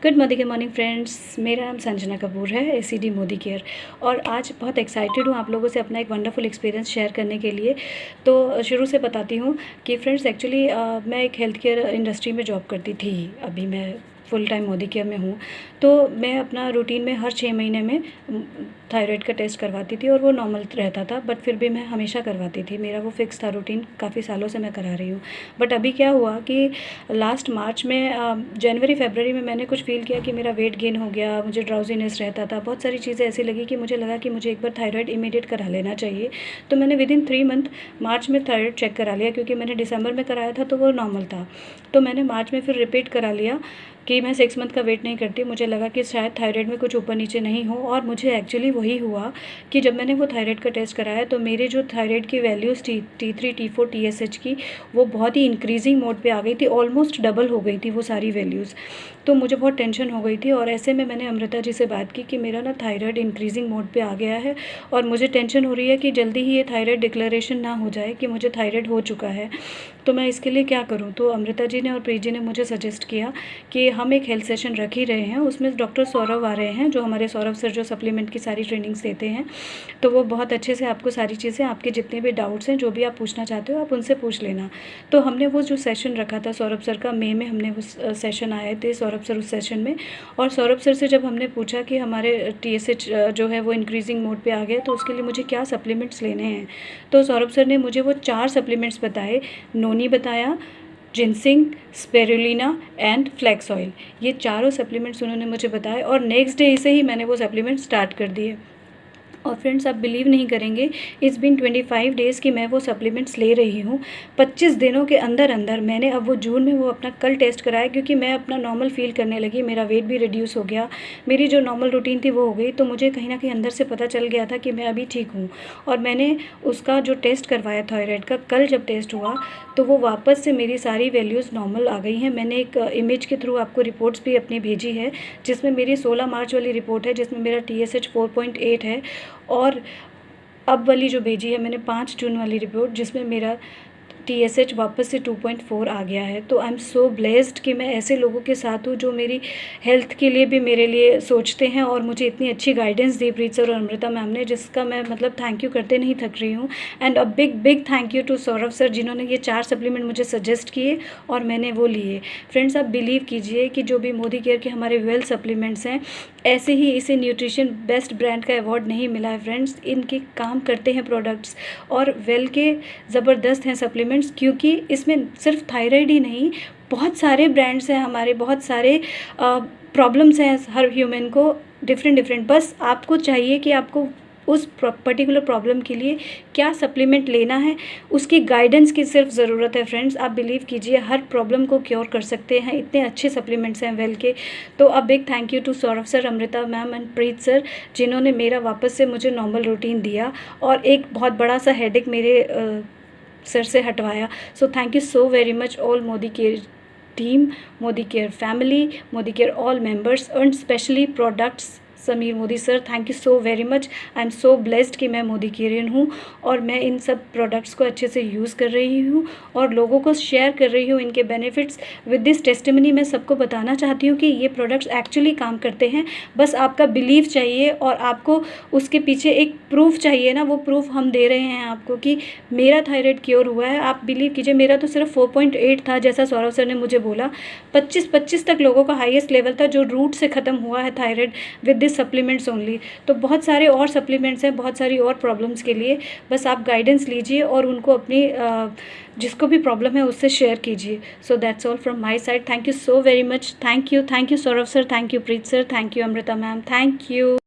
Good morning friends, मेरा नाम संजना कपूर है, एसीडी मोदी केयर। और आज बहुत एक्साइटेड हूँ आप लोगों से अपना एक वंडरफुल एक्सपीरियंस शेयर करने के लिए। तो शुरू से बताती हूँ कि फ्रेंड्स एक्चुअली मैं एक हेल्थ केयर इंडस्ट्री में जॉब करती थी। अभी मैं फुल टाइम मोदी केयर में हूँ। तो मैं अपना रूटीन में हर 6 महीने में थायराइड का टेस्ट करवाती थी और वो नॉर्मल रहता था, बट फिर भी मैं हमेशा करवाती थी। मेरा वो फिक्स था रूटीन, काफ़ी सालों से मैं करा रही हूँ। बट अभी क्या हुआ कि लास्ट मार्च में जनवरी फरवरी में मैंने कुछ फ़ील किया कि मेरा वेट गेन हो गया, मुझे ड्राउजीनेस रहता था, बहुत सारी चीज़ें ऐसी लगी कि मुझे लगा कि मुझे एक बार थायराइड इमीडिएट करा लेना चाहिए। तो मैंने विदिन 3 मंथ मार्च में थायराइड चेक करा लिया, क्योंकि मैंने दिसंबर में कराया था तो वो नॉर्मल था। तो मैंने मार्च में फिर रिपीट करा लिया कि मैं 6 मंथ का वेट नहीं करती। मुझे लगा कि शायद थायराइड में कुछ ऊपर नीचे नहीं हो, और मुझे एक्चुअली वही हुआ कि जब मैंने वो थायराइड का टेस्ट कराया तो मेरे जो थायराइड की वैल्यूज़ थी T3 T4 TSH की, वो बहुत ही इंक्रीजिंग मोड पे आ गई थी, ऑलमोस्ट डबल हो गई थी वो सारी वैल्यूज़। तो मुझे बहुत टेंशन हो गई थी, और ऐसे में मैंने अमृता जी से बात की कि मेरा ना थायराइड इंक्रीजिंग मोड पे आ गया है और मुझे टेंशन हो रही है कि जल्दी ही ये थायराइड डिक्लेरेशन ना हो जाए कि मुझे थायराइड हो चुका है। तो मैं इसके लिए क्या करूँ? तो अमृता जी ने और प्रीत जी ने मुझे सजेस्ट किया कि हम एक हेल्थ सेशन रख ही रहे हैं, उसमें डॉक्टर सौरभ आ रहे हैं, जो हमारे सौरभ सर जो सप्लीमेंट की सारी ट्रेनिंग्स देते हैं। तो वो बहुत अच्छे से आपको सारी चीज़ें, आपके जितने भी डाउट्स हैं, जो भी आप पूछना चाहते हो आप उनसे पूछ लेना। तो हमने वो जो सेशन रखा था सौरभ सर का, मई में हमने उस सेशन आए थे सौरभ सर उस सेशन में। और सौरभ सर से जब हमने पूछा कि हमारे TSH जो है वो इंक्रीजिंग मोड पे आ गया, तो उसके लिए मुझे क्या सप्लीमेंट्स लेने हैं, तो सौरभ सर ने मुझे वो 4 सप्लीमेंट्स बताए। नोनी बताया, ginseng, spirulina and flax oil, ये चारों सप्लीमेंट्स उन्होंने मुझे बताए। और नेक्स्ट डे से ही मैंने वो सप्लीमेंट स्टार्ट कर दिए। और फ्रेंड्स, आप बिलीव नहीं करेंगे, इट्स बीन 25 डेज़ की मैं वो सप्लीमेंट्स ले रही हूँ। 25 दिनों के अंदर अंदर मैंने अब वो जून में वो अपना कल टेस्ट कराया, क्योंकि मैं अपना नॉर्मल फ़ील करने लगी, मेरा वेट भी रिड्यूस हो गया, मेरी जो नॉर्मल रूटीन थी वो हो गई। तो मुझे कहीं ना कहीं अंदर से पता चल गया था कि मैं अभी ठीक हूँ। और मैंने उसका जो टेस्ट करवाया थायराइड का, कल जब टेस्ट हुआ तो वो वापस से मेरी सारी वैल्यूज़ नॉर्मल आ गई हैं। मैंने एक इमेज के थ्रू आपको रिपोर्ट्स भी अपनी भेजी है, जिसमें मेरी 16 मार्च वाली रिपोर्ट है, जिसमें मेरा TSH 4.8 है। और अब वाली जो भेजी है मैंने 5 जून वाली रिपोर्ट, जिसमें मेरा TSH वापस से 2.4 आ गया है। तो आई एम सो ब्लेस्ड कि मैं ऐसे लोगों के साथ हूँ जो मेरी हेल्थ के लिए भी मेरे लिए सोचते हैं, और मुझे इतनी अच्छी गाइडेंस दी प्रीत सर और अमृता मैम ने, जिसका मैं मतलब थैंक यू करते नहीं थक रही हूँ। And a big big thank you to Saurabh sir, जिन्होंने ये 4 सप्लीमेंट मुझे सजेस्ट किए और मैंने वो लिए। फ्रेंड्स, आप बिलीव कीजिए कि जो भी मोदी केयर के हमारे वेल सप्लीमेंट्स हैं, ऐसे ही इसे न्यूट्रिशन बेस्ट ब्रांड का अवार्ड नहीं मिला है फ्रेंड्स। इनके काम करते हैं प्रोडक्ट्स, और वेल के ज़बरदस्त हैं सप्लीमेंट्स, क्योंकि इसमें सिर्फ थायराइड ही नहीं, बहुत सारे ब्रांड्स हैं हमारे, बहुत सारे प्रॉब्लम्स हैं हर ह्यूमन को, डिफरेंट। बस आपको चाहिए कि आपको उस पर्टिकुलर प्रॉब्लम के लिए क्या सप्लीमेंट लेना है, उसकी गाइडेंस की सिर्फ ज़रूरत है फ्रेंड्स। आप बिलीव कीजिए, हर प्रॉब्लम को क्योर कर सकते हैं, इतने अच्छे सप्लीमेंट्स हैं वेल के। तो अब big thank you to Saurabh sir, Amrita ma'am and Preet sir, जिन्होंने मेरा वापस से मुझे नॉर्मल रूटीन दिया और एक बहुत बड़ा सा हेडेक मेरे सर से हटवाया। So thank you so very much all Modi care team, Modi care family, Modi care all members, and specially products Sameer Modi sir, thank you so very much. I am so blessed कि मैं मोदी केयरियन हूँ, और मैं इन सब प्रोडक्ट्स को अच्छे से यूज़ कर रही हूँ और लोगों को शेयर कर रही हूँ इनके बेनिफिट्स। विद दिस टेस्टिमनी मैं सबको बताना चाहती हूँ कि ये प्रोडक्ट्स एक्चुअली काम करते हैं। बस आपका बिलीव चाहिए, और आपको उसके पीछे एक प्रूफ चाहिए ना, वो प्रूफ हम दे रहे हैं आपको कि मेरा थायराइड क्योर हुआ है। आप बिलीव कीजिए, मेरा तो सिर्फ 4.8 था, जैसा सौरभ सर ने मुझे बोला। 25 तक लोगों का हाईएस्ट लेवल था, जो रूट से ख़त्म हुआ है thyroid with this supplements only. तो बहुत सारे और सप्लीमेंट्स हैं, बहुत सारी और प्रॉब्लम्स के लिए। बस आप गाइडेंस लीजिए और उनको अपनी जिसको भी प्रॉब्लम है उससे शेयर कीजिए। So that's all from my side. Thank you so very much. Thank you Saurabh sir, thank you Preet sir, thank you Amrita ma'am, thank you.